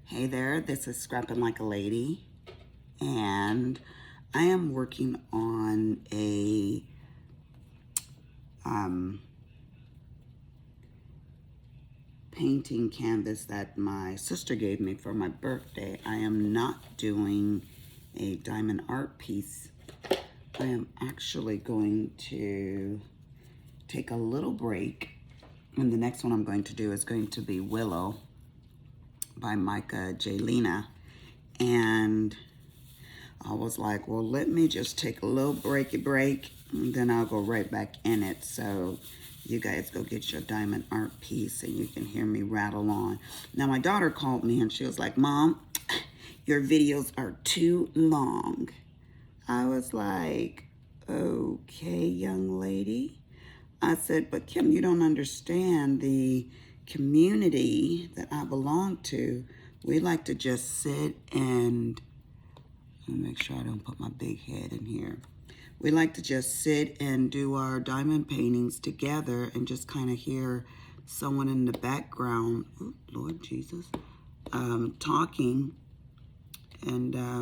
Hey there, this is Scrapping Like a Lady, and I am working on a painting canvas that my sister gave me for my birthday. I am not doing a diamond art piece. I am actually going to take a little break, and the next one I'm going to do is going to be Willow by Micah Jelena. And I was like, well, let me just take a little break, and then I'll go right back in it. So you guys go get your diamond art piece and you can hear me rattle on. Now, my daughter called me and she was like, Mom, your videos are too long. I was like, okay, young lady. I said, but Kim, you don't understand the community that I belong to. We like to just sit and let me make sure I don't put my big head in here. We like to just sit and do our diamond paintings together and just kind of hear someone in the background, oh, Lord Jesus, talking. And I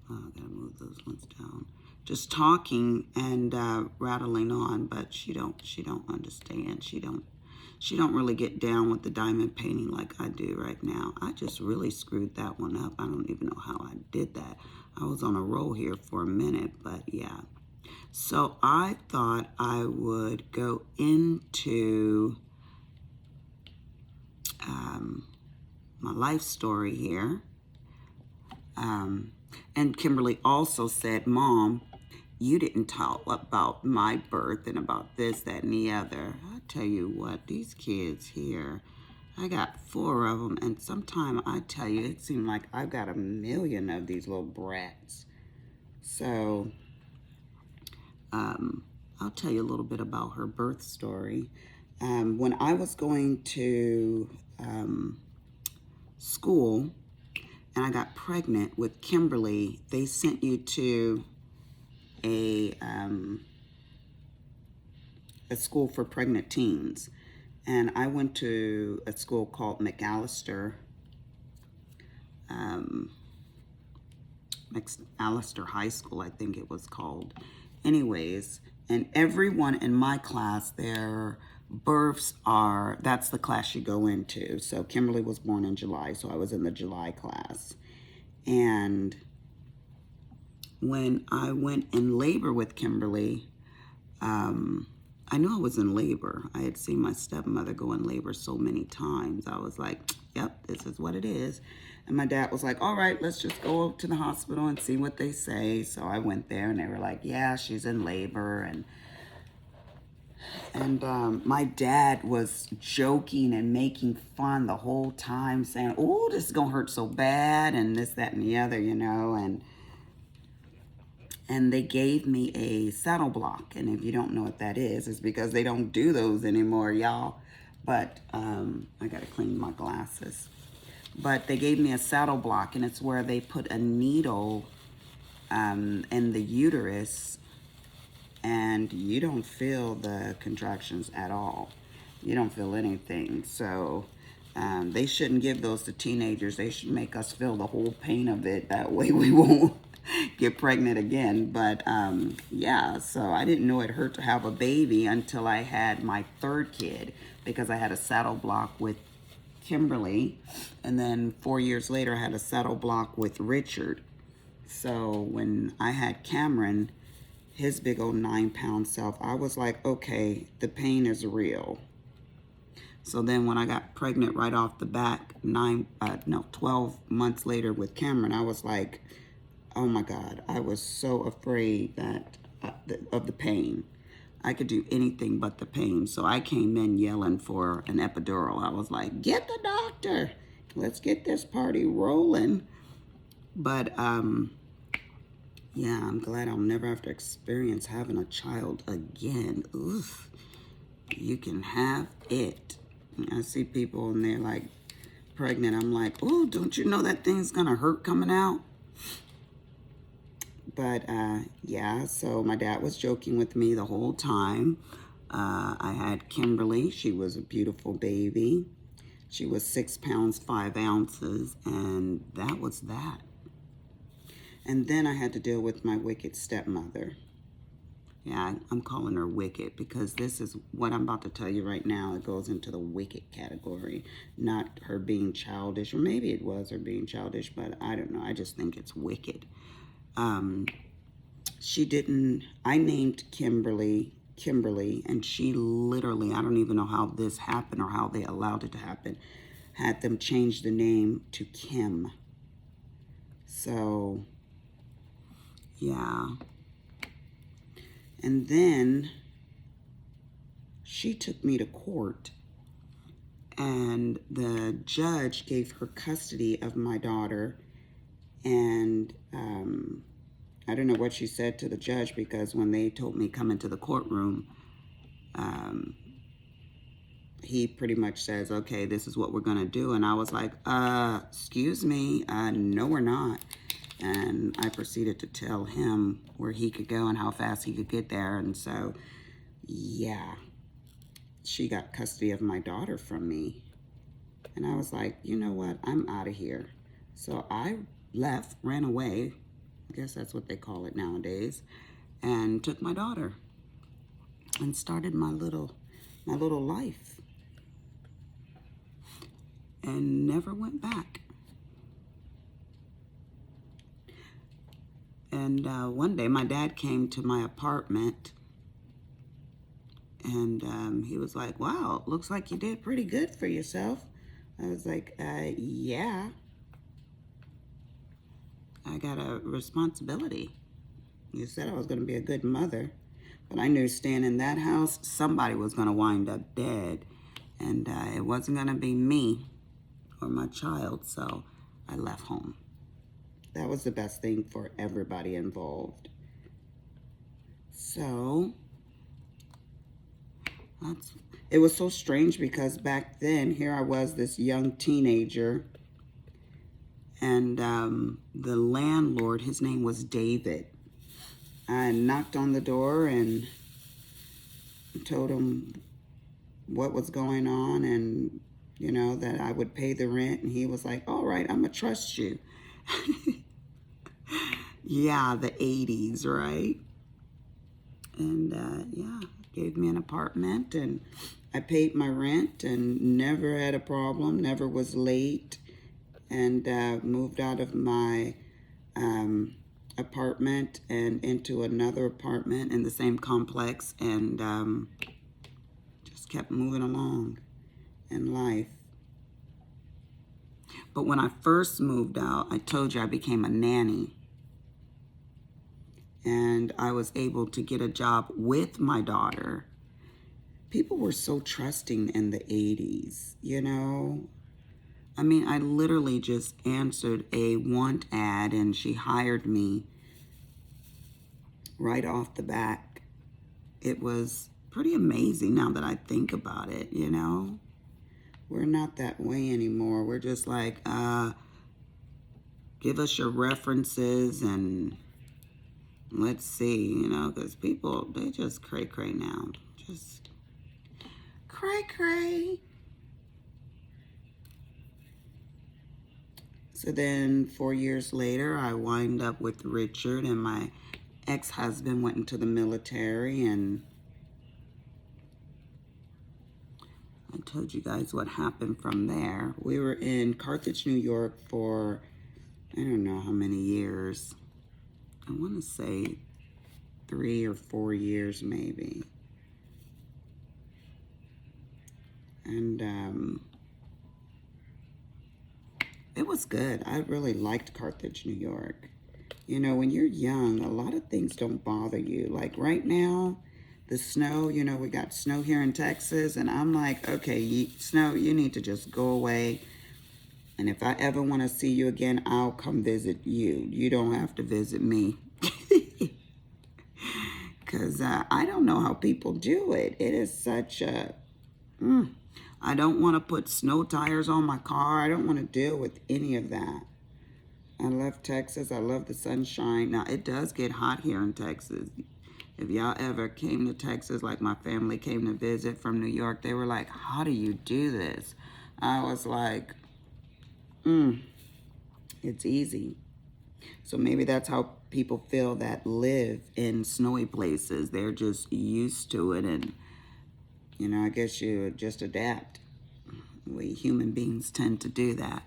gotta move those ones down. Just talking and rattling on, but she don't understand. She don't really get down with the diamond painting like I do right now. I just really screwed that one up. I don't even know how I did that. I was on a roll here for a minute, but yeah. So I thought I would go into my life story here. And Kimberly also said, Mom, you didn't talk about my birth and about this, that, and the other. I tell you what, these kids here, I got 4 of them, and sometimes I tell you, it seems like I've got a million of these little brats. So, I'll tell you a little bit about her birth story. When I was going to school and I got pregnant with Kimberly, they sent you to a school for pregnant teens. And I went to a school called McAllister High School, I think it was called. Anyways, and everyone in my class, their births are, that's the class you go into. So Kimberly was born in July, so I was in the July class. And when I went in labor with Kimberly, I knew I was in labor. I had seen my stepmother go in labor so many times. I was like, yep, this is what it is. And my dad was like, all right, let's just go to the hospital and see what they say. So I went there and they were like, yeah, she's in labor. And my dad was joking and making fun the whole time, saying, oh, this is going to hurt so bad and this, that, and the other, you know. And they gave me a saddle block. And if you don't know what that is, it's because they don't do those anymore, y'all. But I got to clean my glasses. But they gave me a saddle block, and it's where they put a needle in the uterus, and you don't feel the contractions at all. You don't feel anything. So they shouldn't give those to teenagers. They should make us feel the whole pain of it. That way we won't get pregnant again. But yeah, so I didn't know it hurt to have a baby until I had my 3rd kid, because I had a saddle block with Kimberly, and then 4 years later I had a saddle block with Richard. So when I had Cameron, his big old 9-pound self, I was like, okay, the pain is real. So then when I got pregnant right off the bat, 12 months later with Cameron, I was like, oh my God, I was so afraid that of the pain. I could do anything but the pain. So I came in yelling for an epidural. I was like, get the doctor. Let's get this party rolling. But yeah, I'm glad I'll never have to experience having a child again. Oof. You can have it. I see people and they're like pregnant. I'm like, oh, don't you know that thing's gonna hurt coming out? But yeah, so my dad was joking with me the whole time. I had Kimberly. She was a beautiful baby. She was 6 pounds, 5 ounces, and that was that. And then I had to deal with my wicked stepmother. Yeah, I'm calling her wicked because this is what I'm about to tell you right now. It goes into the wicked category, not her being childish, or maybe it was her being childish, but I don't know. I just think it's wicked. I named Kimberly, and she literally, I don't even know how this happened or how they allowed it to happen, had them change the name to Kim. So, yeah. And then she took me to court, and the judge gave her custody of my daughter. And I don't know what she said to the judge, because when they told me come into the courtroom, he pretty much says, okay, this is what we're going to do. And I was like, excuse me, no, we're not. And I proceeded to tell him where he could go and how fast he could get there. And so, yeah, she got custody of my daughter from me. And I was like, you know what? I'm out of here. So I left, ran away. I guess that's what they call it nowadays. And took my daughter and started my little life. And never went back. And one day my dad came to my apartment, and he was like, wow, looks like you did pretty good for yourself. I was like, yeah. I got a responsibility. You said I was going to be a good mother, but I knew staying in that house, somebody was going to wind up dead, and it wasn't going to be me or my child, so I left home. That was the best thing for everybody involved. So, it was so strange because back then, here I was, this young teenager, and the landlord, his name was David. I knocked on the door and told him what was going on, and, you know, that I would pay the rent, and he was like, all right, I'm going to trust you. Yeah, the 80s, right? And yeah, gave me an apartment, and I paid my rent and never had a problem, never was late, and moved out of my apartment and into another apartment in the same complex, and just kept moving along in life. But when I first moved out, I told you I became a nanny. And I was able to get a job with my daughter. People were so trusting in the 80s, you know? I mean, I literally just answered a want ad and she hired me right off the bat. It was pretty amazing now that I think about it, you know? We're not that way anymore. We're just like, give us your references and let's see, you know, because people, they just cray-cray now. Just cray-cray. So then 4 years later, I wind up with Richard, and my ex-husband went into the military, and I told you guys what happened from there. We were in Carthage, New York for, I don't know how many years. I want to say 3 or 4 years maybe. And it was good. I really liked Carthage, New York. You know, when you're young, a lot of things don't bother you. Like right now, the snow, you know, we got snow here in Texas, and I'm like, okay, snow, you need to just go away. And if I ever want to see you again, I'll come visit you. You don't have to visit me. Because I don't know how people do it. It is such a... I don't want to put snow tires on my car. I don't want to deal with any of that. I love Texas. I love the sunshine. Now, it does get hot here in Texas. If y'all ever came to Texas, like my family came to visit from New York, they were like, how do you do this? I was like, it's easy. So maybe that's how people feel that live in snowy places. They're just used to it, and you know, I guess you just adapt. We human beings tend to do that.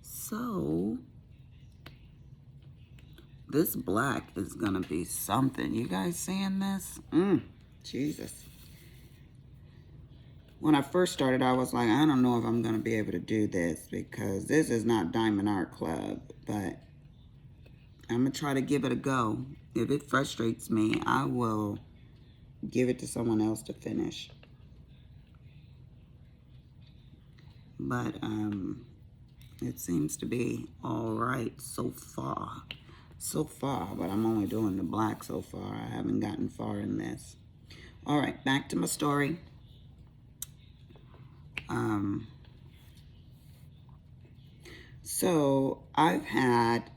So this black is gonna be something. You guys seeing this? Jesus. When I first started, I was like, I don't know if I'm gonna be able to do this because this is not Diamond Art Club, but I'm gonna try to give it a go. If it frustrates me, I will give it to someone else to finish. But it seems to be all right so far. So far, but I'm only doing the black so far. I haven't gotten far in this. All right, back to my story. So I've had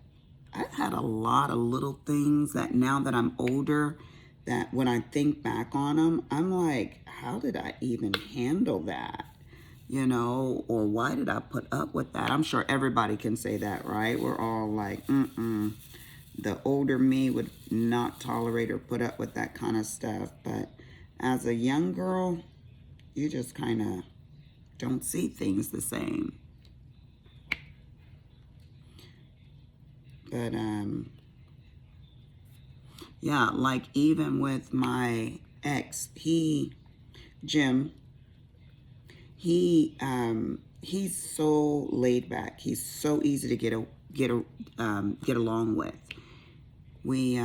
a lot of little things that now that I'm older, that when I think back on them, I'm like, how did I even handle that? You know, or why did I put up with that? I'm sure everybody can say that, right? We're all like, the older me would not tolerate or put up with that kind of stuff. But as a young girl, you just kind of don't see things the same. But, yeah, like even with my ex, Jim, he's so laid back. He's so easy to get along with. We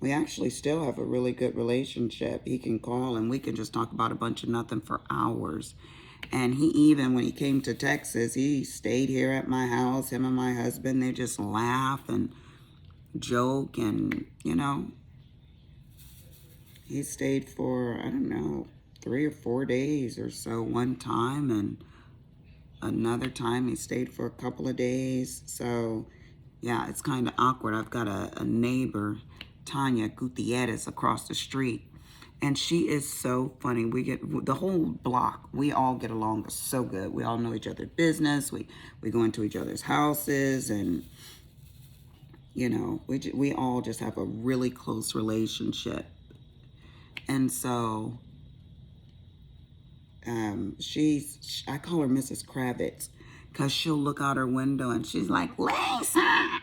actually still have a really good relationship. He can call and we can just talk about a bunch of nothing for hours. And he even, when he came to Texas, he stayed here at my house. Him and my husband, they just laugh and joke, and you know, he stayed for, I don't know, 3 or 4 days or so one time, and another time he stayed for a couple of days. So yeah, it's kind of awkward. I've got a neighbor, Tanya Gutierrez, across the street, and she is so funny. We get the whole block. We all get along so good. We all know each other's business. We go into each other's houses, and you know, we all just have a really close relationship. And so I call her Mrs. Kravitz, because she'll look out her window and she's like, Lisa,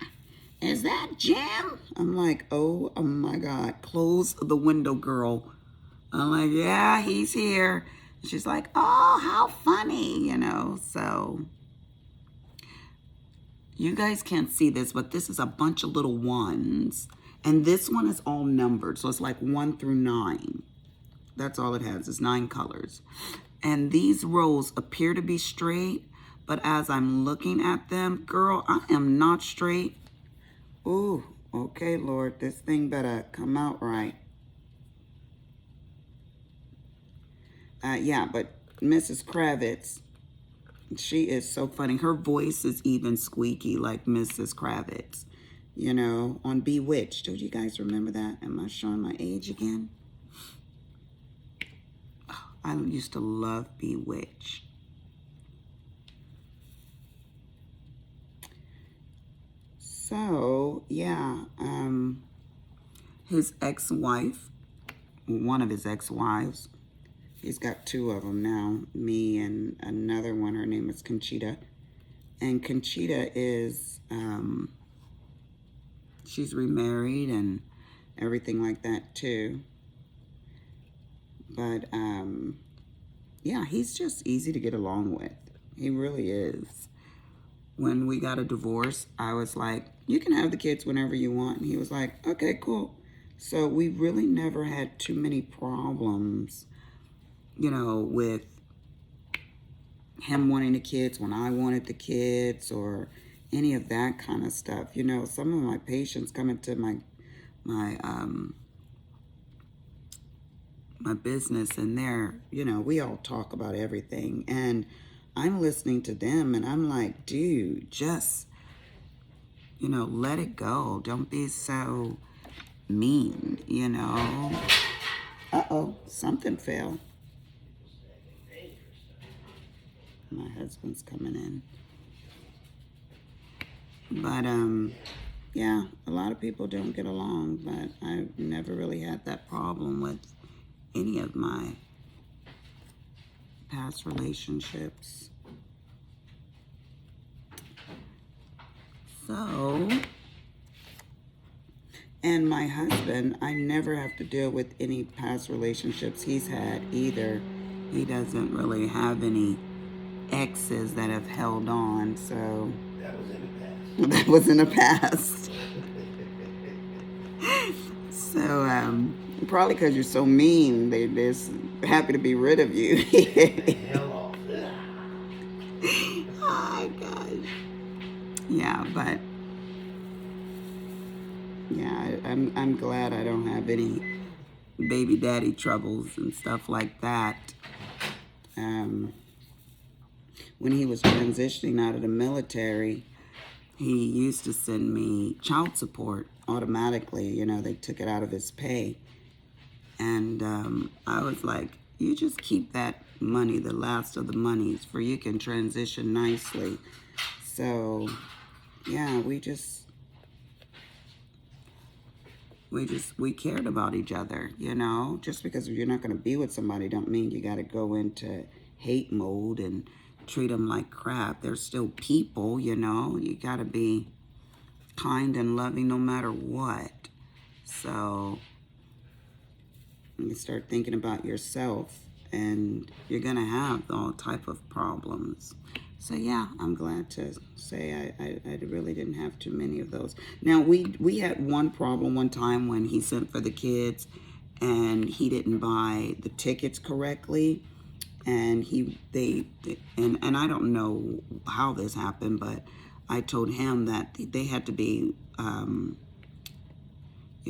is that Jim? I'm like, oh my God, close the window, girl. I'm like, yeah, he's here. She's like, oh, how funny, you know. So you guys can't see this, but this is a bunch of little ones. And this one is all numbered. So it's like 1 through 9. That's all it has, is 9 colors. And these rows appear to be straight, but as I'm looking at them, girl, I am not straight. Ooh, okay, Lord, this thing better come out right. Yeah, but Mrs. Kravitz, she is so funny. Her voice is even squeaky like Mrs. Kravitz, you know, on Bewitched. Do you guys remember that? Am I showing my age again? Oh, I used to love Bewitched. So, yeah, his ex-wife, one of his ex-wives, he's got 2 of them now, me and another one. Her name is Conchita. And Conchita is, she's remarried and everything like that too. But, yeah, he's just easy to get along with. He really is. When we got a divorce, I was like, you can have the kids whenever you want. And he was like, okay, cool. So we really never had too many problems, you know, with him wanting the kids when I wanted the kids, or any of that kind of stuff. You know, some of my patients come into my business, and they're, you know, we all talk about everything, and I'm listening to them and I'm like, dude, just, you know, let it go. Don't be so mean, you know. Uh-oh, something fell. My husband's coming in. But, yeah, a lot of people don't get along, but I've never really had that problem with any of my past relationships. So, and my husband, I never have to deal with any past relationships he's had either. He doesn't really have any exes that have held on, so. That was in the past. That was in the past. So, probably because you're so mean, they're just happy to be rid of you. Hell off. Oh, gosh. Yeah, but yeah, I'm glad I don't have any baby daddy troubles and stuff like that. When he was transitioning out of the military, he used to send me child support automatically. You know, they took it out of his pay. And I was like, you just keep that money, the last of the monies, for you can transition nicely. So, yeah, we cared about each other, you know. Just because you're not going to be with somebody don't mean you got to go into hate mode and treat them like crap. They're still people, you know. You got to be kind and loving no matter what. So you start thinking about yourself, and you're going to have all type of problems. So yeah, I'm glad to say I really didn't have too many of those. Now we had one problem one time when he sent for the kids, and he didn't buy the tickets correctly, and and I don't know how this happened, but I told him that they had to be you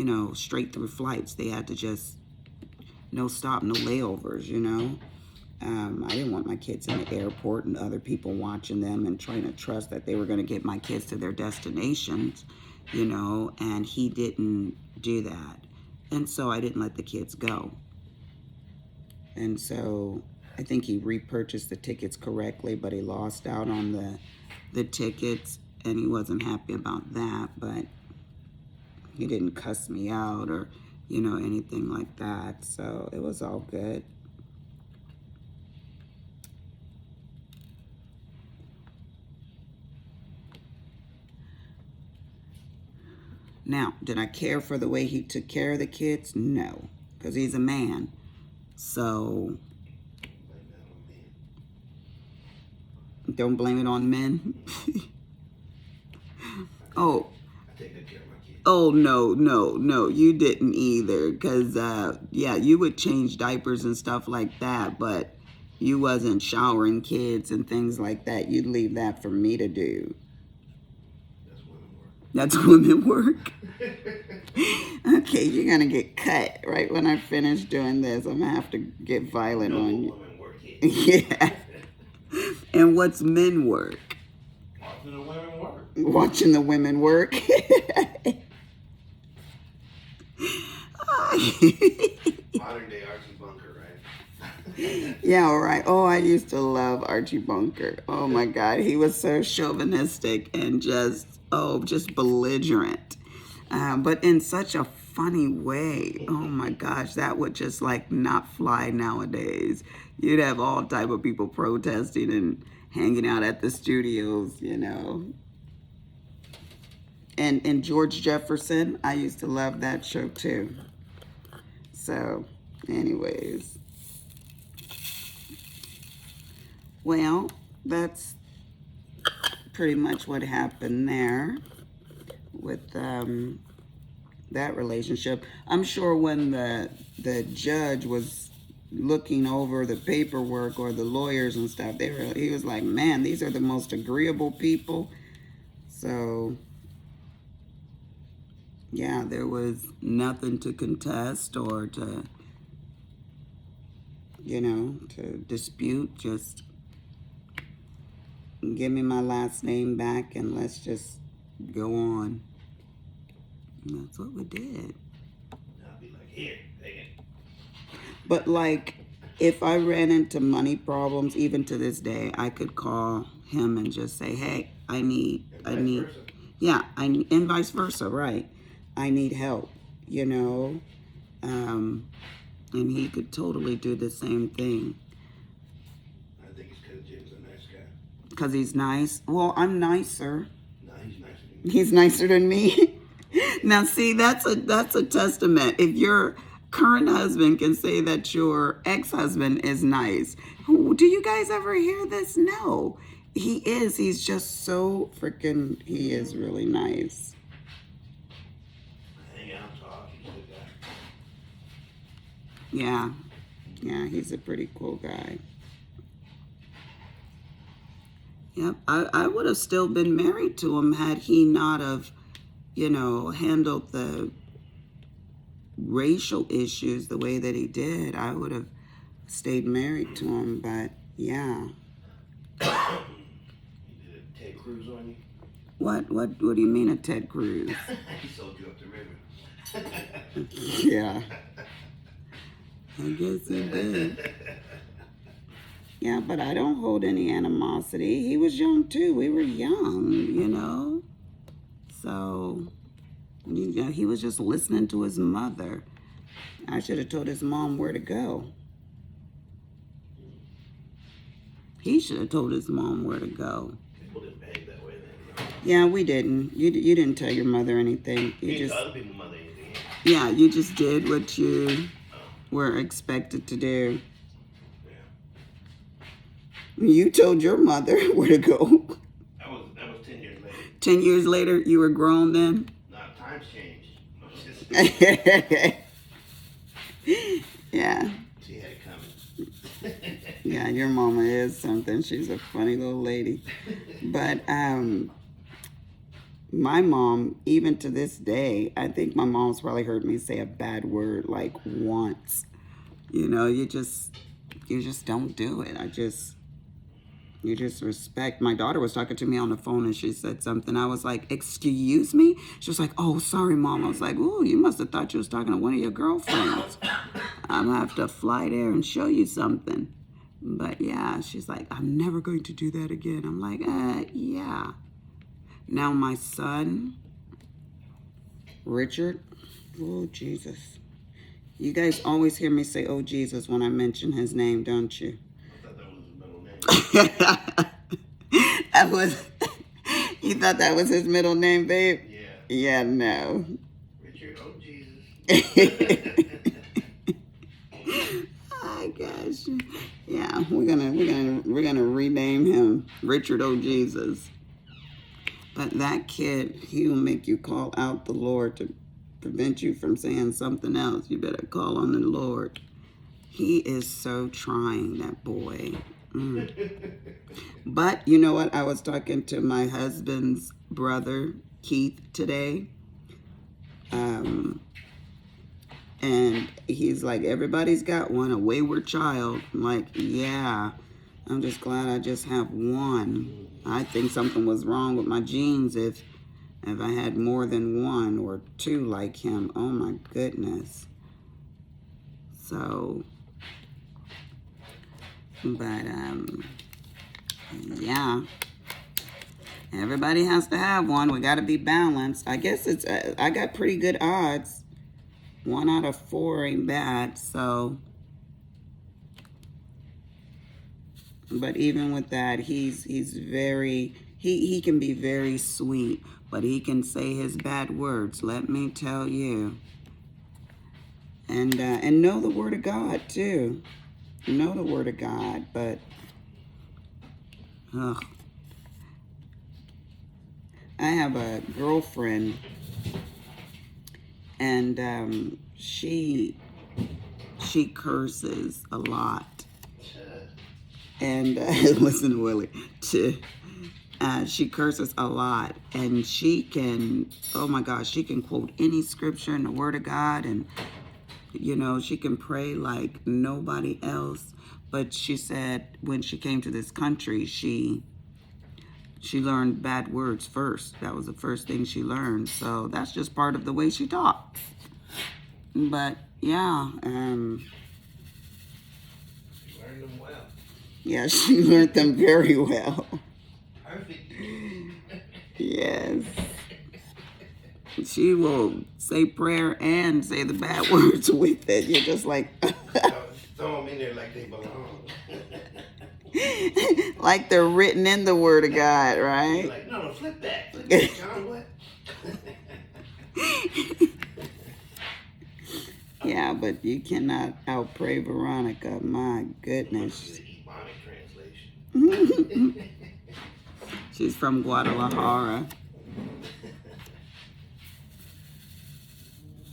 know, straight through flights. They had to just no stop, no layovers, you know. I didn't want my kids in the airport and other people watching them and trying to trust that they were going to get my kids to their destinations, you know, and he didn't do that. And so I didn't let the kids go. And so I think he repurchased the tickets correctly, but he lost out on the tickets, and he wasn't happy about that, but he didn't cuss me out or, you know, anything like that. So it was all good. Now, did I care for the way he took care of the kids? No, because he's a man. So, don't blame it on men. Oh. Oh, no, you didn't either. Because, yeah, you would change diapers and stuff like that, but you wasn't showering kids and things like that. You'd leave that for me to do. That's women work. Okay, you're going to get cut right when I finish doing this. I'm going to have to get violent on you. Yeah. And what's men work? Watching the women work. Watching the women work. Modern day Archie Bunker, right? Yeah, all right. Oh, I used to love Archie Bunker. Oh my God, he was so chauvinistic and just belligerent, but in such a funny way. Oh my gosh, that would just like not fly nowadays. You'd have all type of people protesting and hanging out at the studios, you know. And George Jefferson, I used to love that show too. So, anyways. Well, that's pretty much what happened there with that relationship. I'm sure when the judge was looking over the paperwork or the lawyers and stuff, he was like, man, these are the most agreeable people. So, yeah, there was nothing to contest or to, you know, to dispute. Just give me my last name back and let's just go on. And that's what we did. I'll be like, here, take it. But like, if I ran into money problems, even to this day, I could call him and just say, "Hey, Versa. yeah, and vice versa, right? I need help, you know." And he could totally do the same thing. I think it's because Jim's a nice guy. Because he's nice. Well, I'm nicer. No, he's nicer than you. He's nicer than me. Now, see, that's a testament. If your current husband can say that your ex-husband is nice, do you guys ever hear this? No. He is. He's just so freaking, he is really nice. Hang out, talk. He's a good guy. Yeah. Yeah, he's a pretty cool guy. Yep. I would have still been married to him had he not have, handled the racial issues the way that he did. I would have stayed married to him, but yeah. He did a Ted Cruz on you? What do you mean a Ted Cruz? He sold you up the river. Yeah. I guess he did. Yeah, but I don't hold any animosity. He was young too. We were young. So, he was just listening to his mother. I should have told his mom where to go. He should have told his mom where to go. People didn't behave that way then. No. Yeah, we didn't. You didn't tell your mother anything. You didn't tell other people mother anything. Yeah, you just did what you were expected to do. Yeah. You told your mother where to go. That was 10 years later. 10 years later, you were grown then? Nah, times changed. Yeah. She had it coming. Yeah, your mama is something. She's a funny little lady. But my mom, even to this day, I think my mom's probably heard me say a bad word like once. You just don't do it. You just respect. My daughter was talking to me on the phone and she said something. I was like, "Excuse me?" She was like, "Oh, sorry, Mom." I was like, "Ooh, you must have thought you was talking to one of your girlfriends. I'm gonna have to fly there and show you something." But yeah, she's like, "I'm never going to do that again." I'm like, yeah. Now my son, Richard, oh, Jesus. You guys always hear me say, "Oh, Jesus," when I mention his name, don't you? I thought that was his middle name. That was, you thought that was his middle name, babe? Yeah. Yeah, no. Richard, oh Jesus. Oh gosh. Yeah, we're gonna rename him Richard O. Jesus. But that kid, he will make you call out the Lord to prevent you from saying something else. You better call on the Lord. He is so trying, that boy. But you know what? I was talking to my husband's brother, Keith, today. And he's like, everybody's got one, a wayward child. I'm like, yeah, I'm just glad I just have one. I think something was wrong with my genes if I had more than one or two like him. Oh my goodness. So, but yeah, everybody has to have one. We got to be balanced. I guess I got pretty good odds. 1 out of 4 ain't bad, so. But even with that, he's very, he can be very sweet, but he can say his bad words, let me tell you. And know the Word of God, too. Know the Word of God, but, ugh. I have a girlfriend, and she curses a lot. And listen to Willie. She curses a lot, and she can, oh my gosh, she can quote any scripture in the Word of God, and she can pray like nobody else. But she said when she came to this country, she learned bad words first. That was the first thing she learned. So that's just part of the way she talks. But yeah, learned them well. Yeah, she learned them very well. Perfect. Yes. She will say prayer and say the bad words with it. You're just like... Throw them in there like they belong. Like they're written in the Word of God, right? You're like, no, flip that. Flip that, John, what? Yeah, but you cannot outpray Veronica. My goodness. The Ebonic translation. She's from Guadalajara.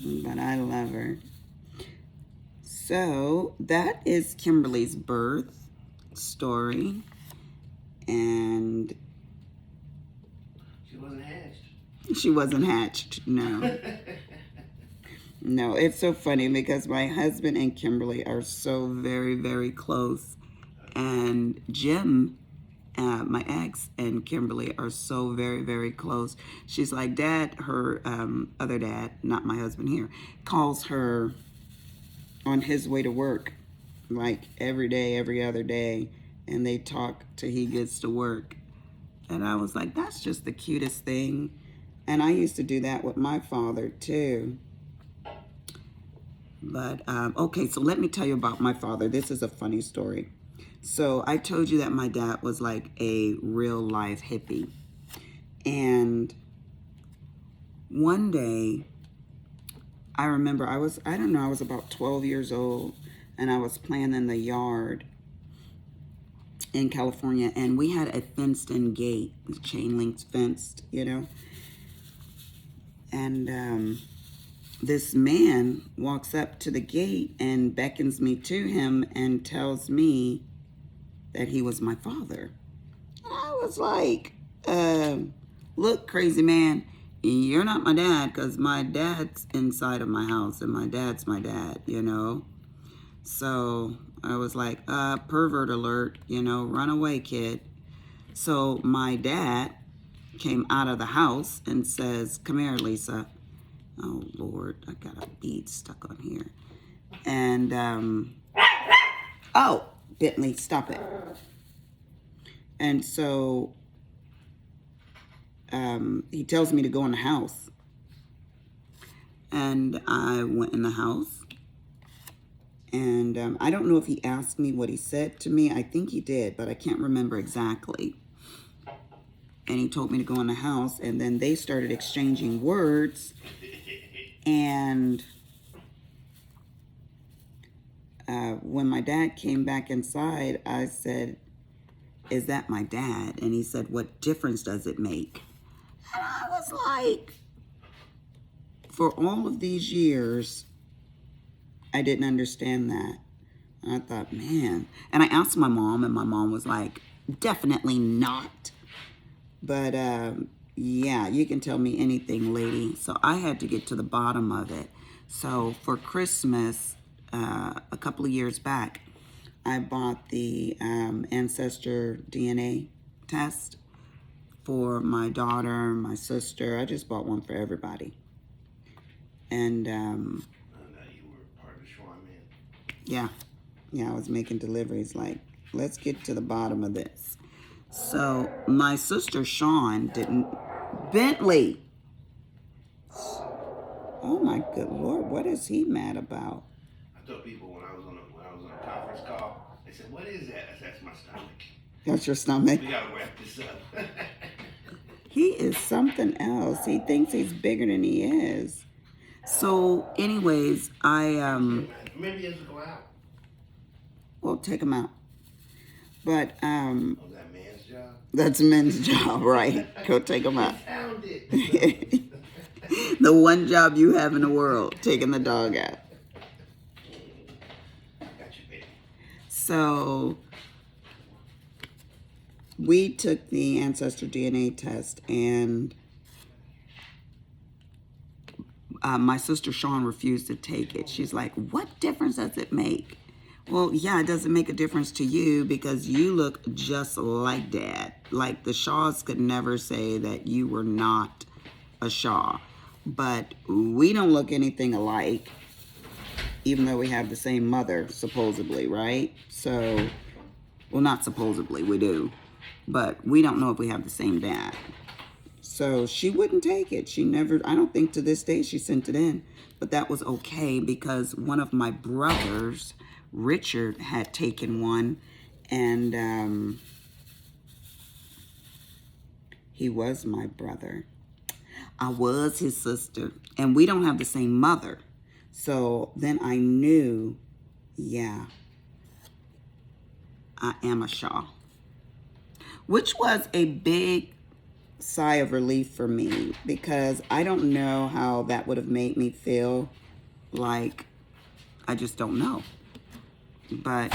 But I love her. So that is Kimberly's birth story. And She wasn't hatched. she wasn't hatched, no. No, it's so funny because my husband and Kimberly are so very, very close. And Jim, my ex, and Kimberly are so very, very close. She's like, Dad, her other dad, not my husband here, calls her on his way to work, like every day, every other day. And they talk till he gets to work. And I was like, that's just the cutest thing. And I used to do that with my father too. But, okay, so let me tell you about my father. This is a funny story. So I told you that my dad was like a real life hippie. And one day, I remember I was about 12 years old, and I was playing in the yard in California, and we had a fenced-in gate, chain link fenced, you know. And this man walks up to the gate and beckons me to him and tells me that he was my father. I was like, look, crazy man, you're not my dad, because my dad's inside of my house, and my dad's my dad, you know. So I was like, pervert alert, you know, run away, kid. So my dad came out of the house and says, come here, Lisa. Oh, Lord, I got a bead stuck on here. And, oh, Bentley, stop it. And so he tells me to go in the house. And I went in the house. And I don't know if he asked me what he said to me. I think he did, but I can't remember exactly. And he told me to go in the house, and then they started exchanging words. And when my dad came back inside, I said, is that my dad? And he said, what difference does it make? And I was like, for all of these years, I didn't understand that. And I thought, man. And I asked my mom, and my mom was like, definitely not. But yeah, you can tell me anything, lady. So I had to get to the bottom of it. So for Christmas, a couple of years back, I bought the ancestor DNA test for my daughter, my sister. I just bought one for everybody. And yeah, I was making deliveries like, let's get to the bottom of this. So my sister Sean didn't, Bentley. Oh my good Lord, what is he mad about? I told people when I was on a conference call, they said, what is that? I said, that's my stomach. That's your stomach? We gotta wrap this up. He is something else. He thinks he's bigger than he is. So anyways, Maybe he has to go out. Well, take him out. But Oh, that man's job? That's men's job, right? Go take him out. Found it. The one job you have in the world, taking the dog out. Got you, baby. So we took the ancestor DNA test, and my sister Sean refused to take it. She's like, what difference does it make? Well, yeah, it doesn't make a difference to you because you look just like Dad. Like the Shaws could never say that you were not a Shaw. But we don't look anything alike. even though we have the same mother, supposedly, right? So, well, not supposedly, we do. But we don't know if we have the same dad. So she wouldn't take it. She never, I don't think to this day she sent it in. But that was okay because one of my brothers, Richard, had taken one. And he was my brother. I was his sister. And we don't have the same mother. So then I knew, yeah, I am a Shaw. Which was a big sigh of relief for me because I don't know how that would have made me feel. Like, I just don't know. But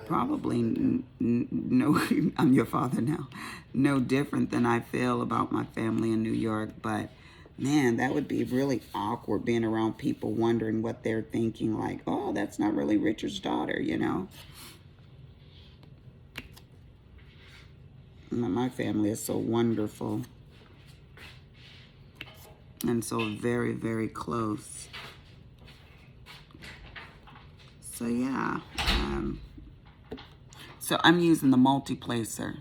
probably no, I'm your father now. No different than I feel about my family in New York. But man, that would be really awkward being around people wondering what they're thinking. Like, oh, that's not really Richard's daughter, you know? My family is so wonderful. And so very, very close. So yeah. So I'm using the multiplacer.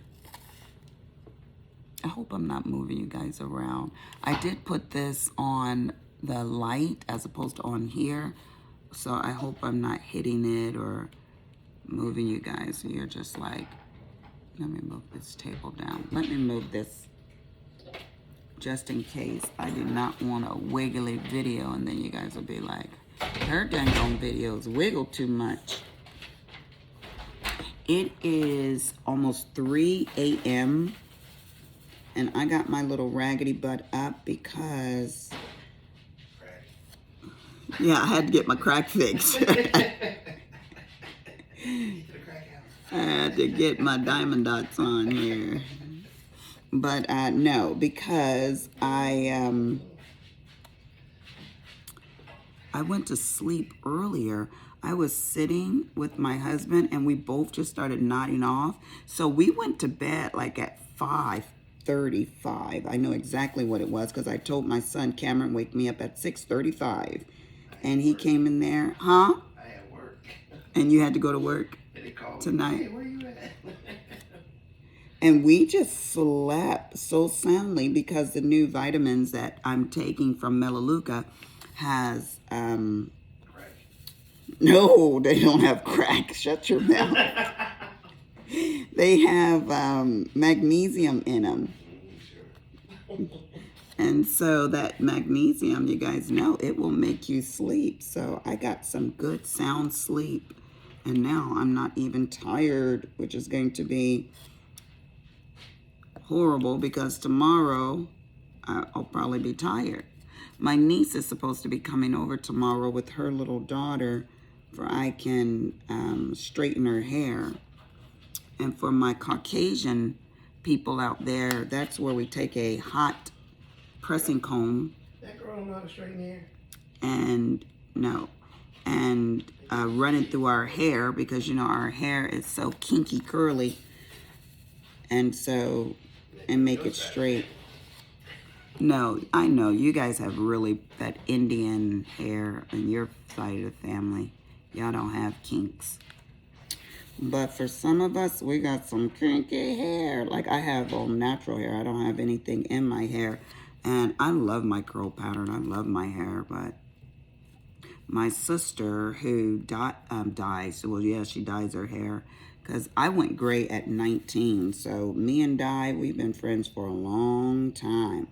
I hope I'm not moving you guys around. I did put this on the light as opposed to on here. So I hope I'm not hitting it or moving you guys. So you're just like, let me move this table down. Let me move this just in case. I do not want a wiggly video and then you guys will be like, her dang on videos wiggle too much. It is almost 3 a.m. and I got my little raggedy butt up because, yeah, I had to get my crack fixed. I had to get my diamond dots on here. But no, because I went to sleep earlier. I was sitting with my husband and we both just started nodding off. So we went to bed like at 5:35. I know exactly what it was because I told my son Cameron wake me up at 6:35. And he came in there, huh? I had work. And you had to go to work tonight? Hey, where you at? And we just slept so soundly because the new vitamins that I'm taking from Melaleuca has, Crack. no, they don't have crack. Shut your mouth. They have magnesium in them. Sure. And so that magnesium, you guys know, it will make you sleep. So I got some good sound sleep. And now I'm not even tired, which is going to be horrible because tomorrow I'll probably be tired. My niece is supposed to be coming over tomorrow with her little daughter for I can straighten her hair. And for my Caucasian people out there, that's where we take a hot pressing comb. That girl don't know how to straighten hair. And no. And run it through our hair because, you know, our hair is so kinky curly. And so, and make it straight. No, I know you guys have really that Indian hair on your side of the family. Y'all don't have kinks. But for some of us, we got some kinky hair. Like I have all natural hair. I don't have anything in my hair. And I love my curl pattern. I love my hair. But my sister who dyes, well, yeah, she dyes her hair. Because I went gray at 19. So me and Di, we've been friends for a long time.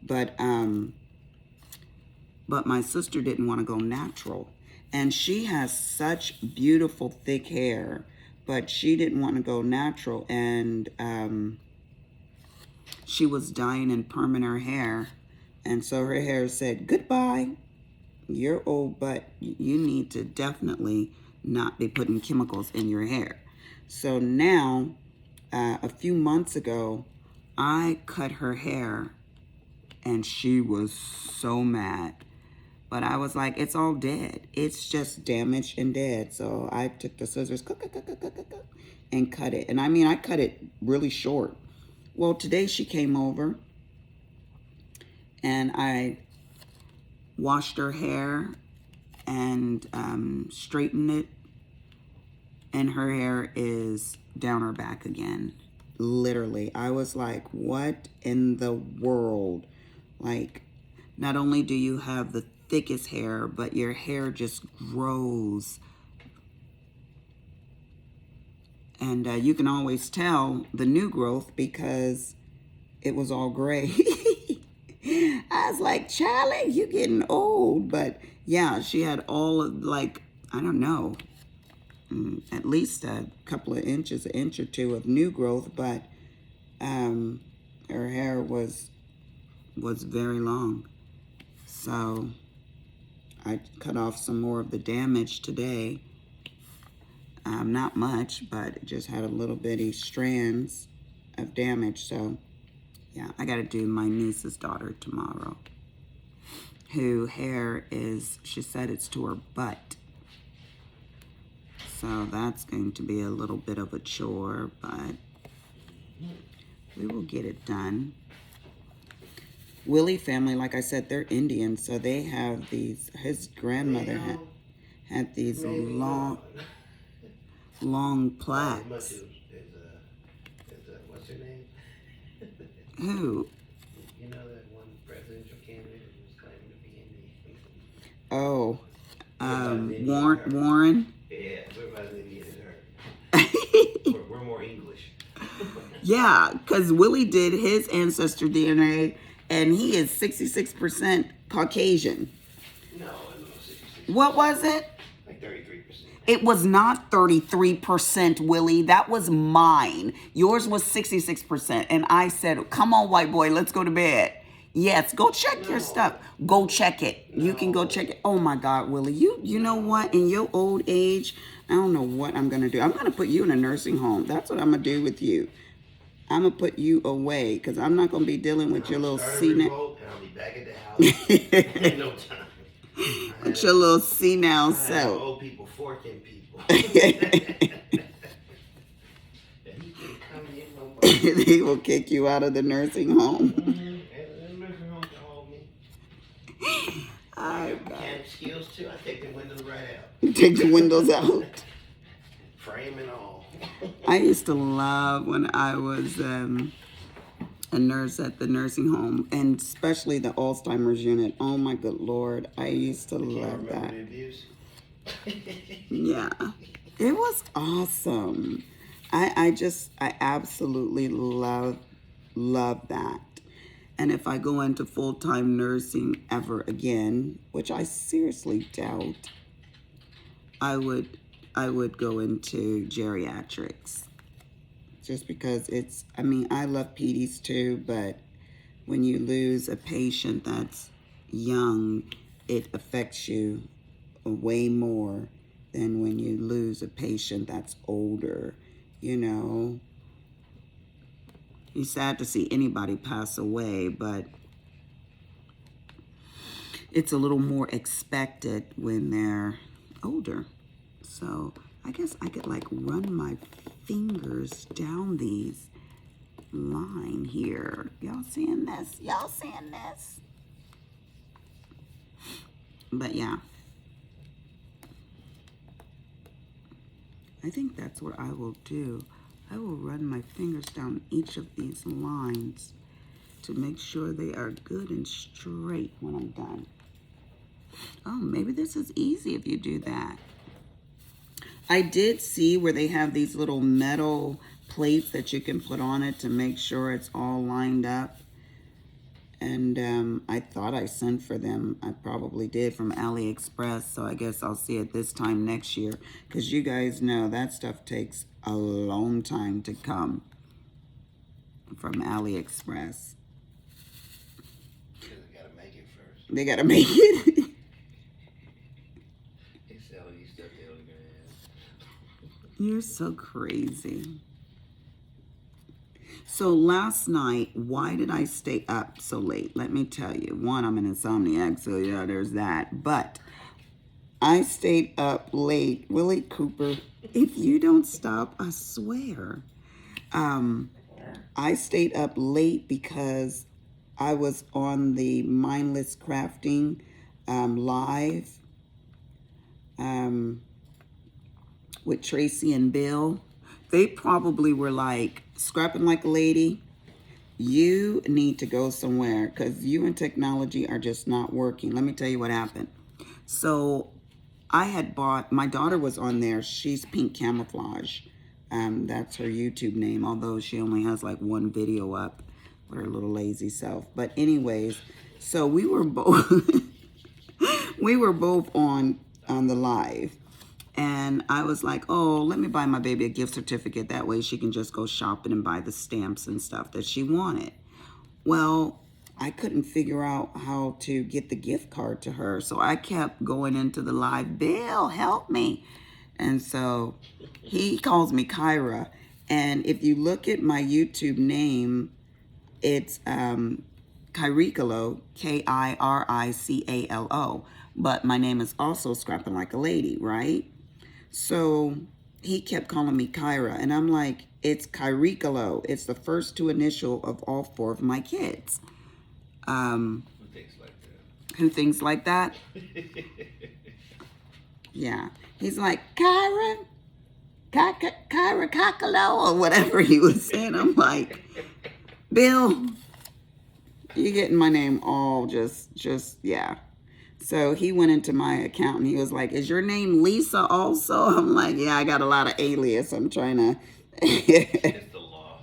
But my sister didn't want to go natural. And she has such beautiful thick hair. But she didn't want to go natural. And she was dyeing and perming her hair. And so her hair said, goodbye. You're old, but you need to definitely not be putting chemicals in your hair. So now, a few months ago, I cut her hair and she was so mad. But I was like, it's all dead. It's just damaged and dead. So I took the scissors and cut it. And I mean, I cut it really short. Well, today she came over and I washed her hair and straightened it, and her hair is down her back again. Literally, I was like, what in the world? Like, not only do you have the thickest hair, but your hair just grows. And you can always tell the new growth because it was all gray. I was like, Charlie, you getting old. But yeah, she had all of, like, I don't know, at least a couple of inches, an inch or two of new growth, but her hair was very long. So I cut off some more of the damage today. Not much, but it just had a little bitty strands of damage. So yeah, I got to do my niece's daughter tomorrow, who hair is, she said it's to her butt. So that's going to be a little bit of a chore, but we will get it done. Willie family, like I said, they're Indian, so they have these, his grandmother had these long plaits. What's her name? Who? You know that one presidential candidate who was claiming to be Indian? Oh, Warren? Yeah, we're about as Indian as her. We're more English. Yeah, because Willie did his ancestor DNA, and he is 66% Caucasian. No, it was 66. What was it? Like 33%. It was not 33%, Willie. That was mine. Yours was 66%. And I said, come on, white boy, let's go to bed. Yes, go check your stuff. Go check it. You can go check it. Oh, my God, Willie. You know what? In your old age, I don't know what I'm going to do. I'm going to put you in a nursing home. That's what I'm going to do with you. I'm going to put you away because I'm not going to be dealing with your little senile. I'll be back at the house in no time. With your little senile self. Old people forking people. They will kick you out of the nursing home. I got mechanic skills too. I take the windows right out. Take the windows out. Frame and all. I used to love when I was a nurse at the nursing home, and especially the Alzheimer's unit. Oh my good Lord, I used to love that. The abuse. Yeah, it was awesome. I absolutely love that. And if I go into full-time nursing ever again, which I seriously doubt, I would go into geriatrics. Just because it's, I mean, I love peds too, but when you lose a patient that's young, it affects you way more than when you lose a patient that's older, you know. It's sad to see anybody pass away, but it's a little more expected when they're older. So I guess I could like run my fingers down these line here. Y'all seeing this? Y'all seeing this? But yeah, I think that's what I will do. I will run my fingers down each of these lines to make sure they are good and straight when I'm done. Oh, maybe this is easy if you do that. I did see where they have these little metal plates that you can put on it to make sure it's all lined up. And I thought I sent for them. I probably did from AliExpress, so I guess I'll see it this time next year. Because you guys know that stuff takes a long time to come from AliExpress. Because they gotta make it first. They gotta make it. They sell you stuff they don't even have. You're so crazy. So last night, why did I stay up so late? Let me tell you. One, I'm an insomniac, so yeah, there's that. But I stayed up late. Willie Cooper, if you don't stop, I swear. I stayed up late because I was on the mindless crafting live with Tracy and Bill. They probably were like, scrapping like a lady, you need to go somewhere because you and technology are just not working. Let me tell you what happened. So I had bought, my daughter was on there. She's Pink Camouflage. That's her YouTube name, although she only has like one video up with her little lazy self. But anyways, so we were both we were both on the live. And I was like, oh, let me buy my baby a gift certificate. That way she can just go shopping and buy the stamps and stuff that she wanted. Well, I couldn't figure out how to get the gift card to her. So I kept going into the live, Bill, help me. And so he calls me Kyra. And if you look at my YouTube name, it's Kiricalo, Kiricalo. But my name is also Scrapping Like a Lady, right? So he kept calling me Kyra, and I'm like, it's Kiricalo. It's the first two initial of all four of my kids. Who thinks like that? Who thinks like that? Yeah. He's like, Kyra Kakalo, or whatever he was saying. I'm like, Bill, you're getting my name all just, yeah. So he went into my account and he was like, is your name Lisa also? I'm like, yeah, I got a lot of alias. I'm trying to... It's the law.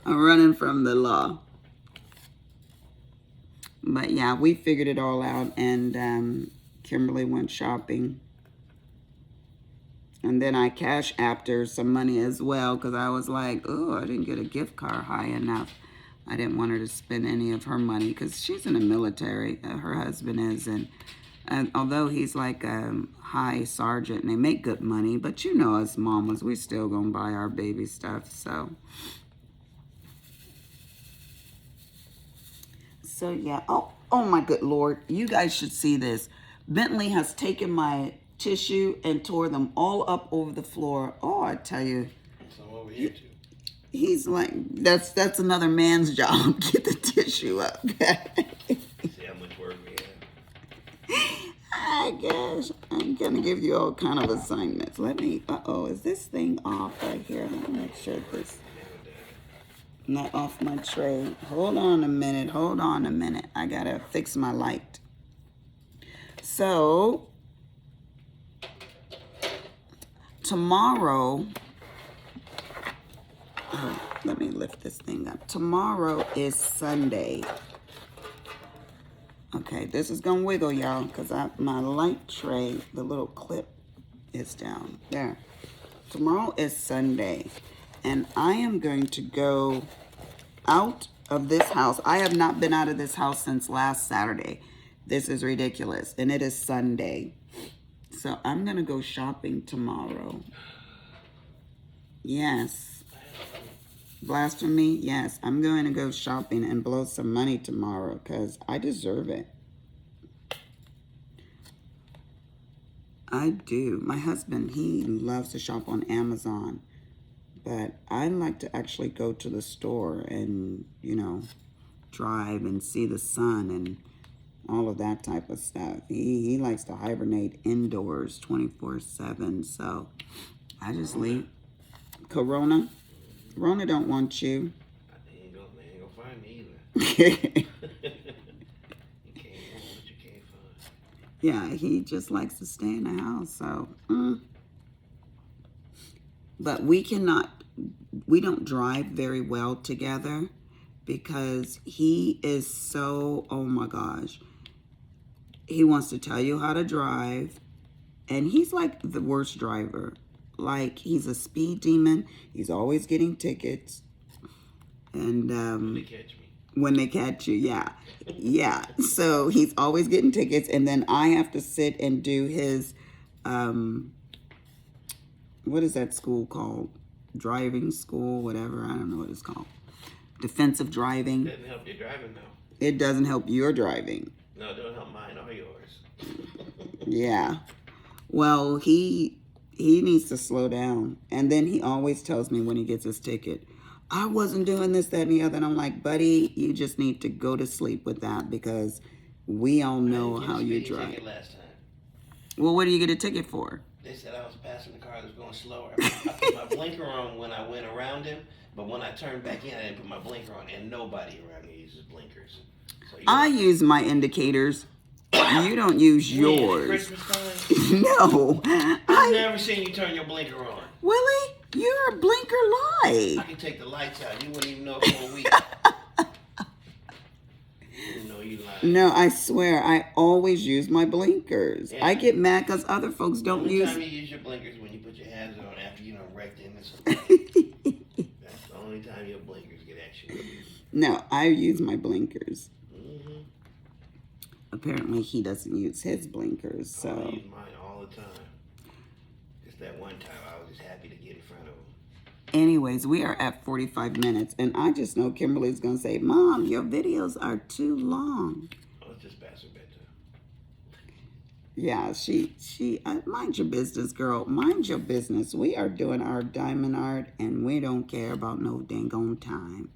I'm running from the law. But yeah, we figured it all out, and Kimberly went shopping. And then I cash apped her some money as well because I was like, oh, I didn't get a gift card high enough. I didn't want her to spend any of her money because she's in the military. Her husband is. And although he's like a high sergeant and they make good money, but you know us mamas, we still gonna buy our baby stuff. So yeah. Oh my good Lord. You guys should see this. Bentley has taken my tissue and tore them all up over the floor. Oh, I tell you. Some over here too. He's like, that's another man's job. Get the tissue up. See how much work we have. I guess I'm gonna give you all kind of assignments. Let me. Is this thing off right here? Let me make sure this not off my tray. Hold on a minute. I gotta fix my light. So tomorrow. Let me lift this thing up. Tomorrow is Sunday. Okay, this is gonna wiggle, y'all, because my light tray, the little clip is down there. Tomorrow is Sunday, and I am going to go out of this house. I have not been out of this house since last Saturday. This is ridiculous, and it is Sunday. So I'm gonna go shopping tomorrow. Yes. Blasphemy? Yes. I'm going to go shopping and blow some money tomorrow because I deserve it. I do. My husband, he loves to shop on Amazon. But I like to actually go to the store and, you know, drive and see the sun and all of that type of stuff. He likes to hibernate indoors 24/7. So I just leave. Corona don't want you. They ain't gonna find me either. You can't want what you can't find. Yeah, he just likes to stay in the house. So, but we don't drive very well together because he is so, oh my gosh. He wants to tell you how to drive, and he's like the worst driver. Like, he's a speed demon. He's always getting tickets. And When they catch me. when they catch you, yeah. So he's always getting tickets, and then I have to sit and do his what is that school called? Driving school, whatever. I don't know what it's called. Defensive driving. Doesn't help your driving though. It doesn't help your driving. No, it don't help mine or yours. Yeah. Well, he needs to slow down. And then he always tells me when he gets his ticket, I wasn't doing this, that, and the other. And I'm like, buddy, you just need to go to sleep with that because We all I know didn't get how a you speeding drive. ticket last time. Well, what do you get a ticket for? They said I was passing the car that was going slower. I put my blinker on when I went around him, but when I turned back in, I didn't put my blinker on, and nobody around me uses blinkers. So I use my indicators. You don't use when, at yours. Christmas time? No. I've never seen you turn your blinker on. Willie, you're a blinker I light. can take the lights out. You wouldn't even know it for a week. You know you lying. No, I swear, I always use my blinkers. Yeah. I get mad because other folks The don't only use. time you use your blinkers is when you put your hands on after you done wrecked into something. That's the only time your blinkers get action. No, I use my blinkers. Mm-hmm. Apparently, he doesn't use his blinkers, I so. use mine all the time. Just that one time I was just happy to get in front of them. Anyways, we are at 45 minutes, and I just know Kimberly's going to say, Mom, your videos are too long. Oh, it's just past her bedtime. Yeah, she mind your business, girl. Mind your business. We are doing our diamond art, and we don't care about no dang on time.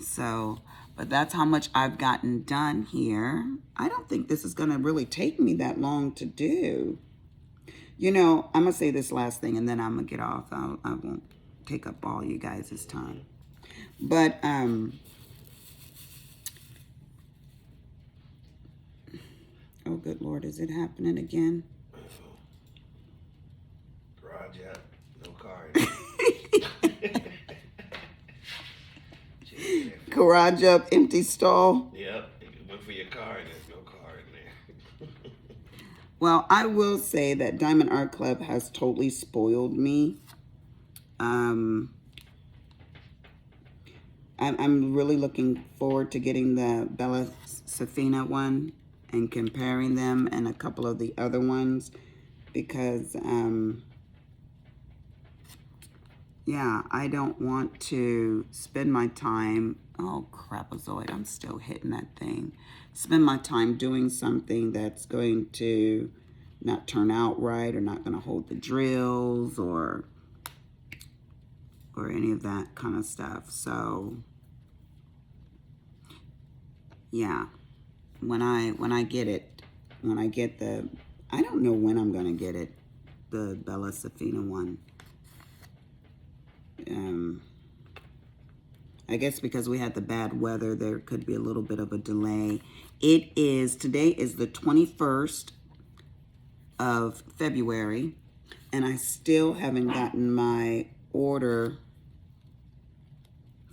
So, but that's how much I've gotten done here. I don't think this is going to really take me that long to do. You know, I'm going to say this last thing, and then I'm going to get off. I won't take up all you guys' time. But, oh, good Lord, is it happening again? Garage out, no car. Garage up, empty stall. Yep, you went for your car and there's no car in there. Well, I will say that Diamond Art Club has totally spoiled me. I'm really looking forward to getting the Bella Safina one and comparing them and a couple of the other ones because, yeah, I don't want to spend my time, oh crapazoid, I'm still hitting that thing. Spend my time doing something that's going to not turn out right or not going to hold the drills or any of that kind of stuff. So yeah, when I get it, when I get the, I don't know when I'm going to get it, the Bella Safina one. I guess because we had the bad weather, there could be a little bit of a delay. Today is the 21st of February, and I still haven't gotten my order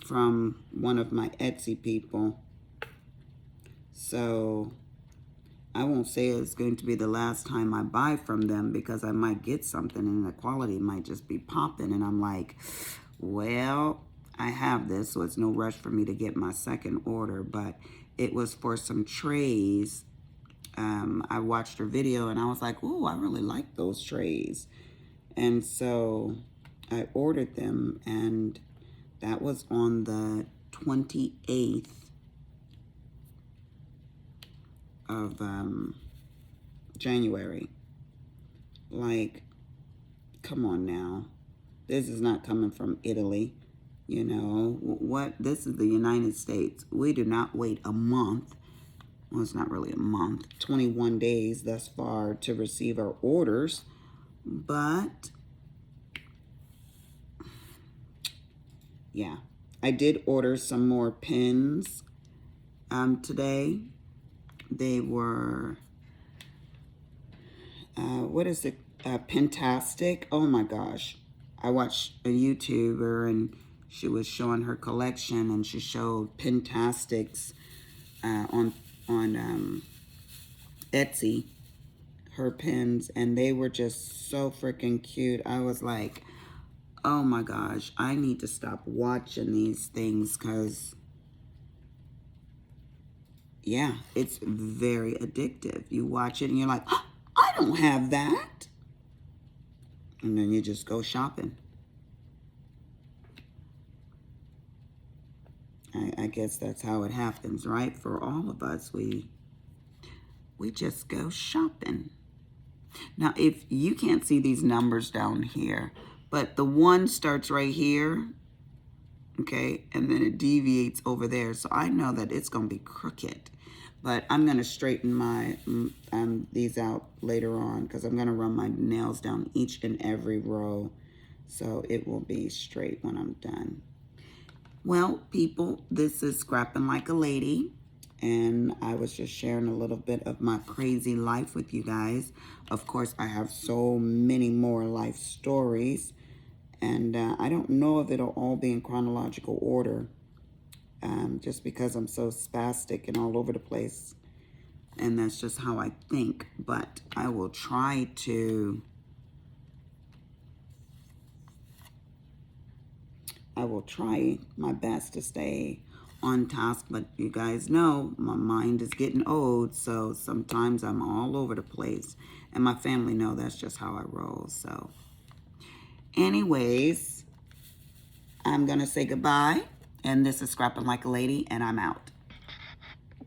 from one of my Etsy people. So I won't say it's going to be the last time I buy from them because I might get something and the quality might just be popping. And I'm like, well, I have this, so it's no rush for me to get my second order. But it was for some trays. I watched her video and I was like, oh, I really like those trays. And so I ordered them, and that was on the 28th of January. Like, come on now. This is not coming from Italy. You know, what? This is the United States. We do not wait a month. Well, it's not really a month. 21 days thus far to receive our orders. But, yeah. I did order some more pins today. They were, what is it? Pentastic. Oh my gosh. I watched a YouTuber and she was showing her collection, and she showed Pentastics on Etsy, her pins, and they were just so freaking cute. I was like, oh my gosh, I need to stop watching these things because, yeah, it's very addictive. You watch it and you're like, oh, I don't have that. And then you just go shopping. I guess that's how it happens, right? For all of us, we just go shopping. Now, if you can't see these numbers down here, but the 1 starts right here, okay, and then it deviates over there. So I know that it's going to be crooked. But I'm going to straighten my these out later on because I'm going to run my nails down each and every row. So it will be straight when I'm done. Well, people, this is Scrapping Like a Lady. And I was just sharing a little bit of my crazy life with you guys. Of course, I have so many more life stories. And I don't know if it'll all be in chronological order. Just because I'm so spastic and all over the place. And that's just how I think. But I will try my best to stay on task. But you guys know my mind is getting old. So sometimes I'm all over the place. And my family know that's just how I roll. So anyways, I'm going to say goodbye. And this is Scrapping Like a Lady. And I'm out.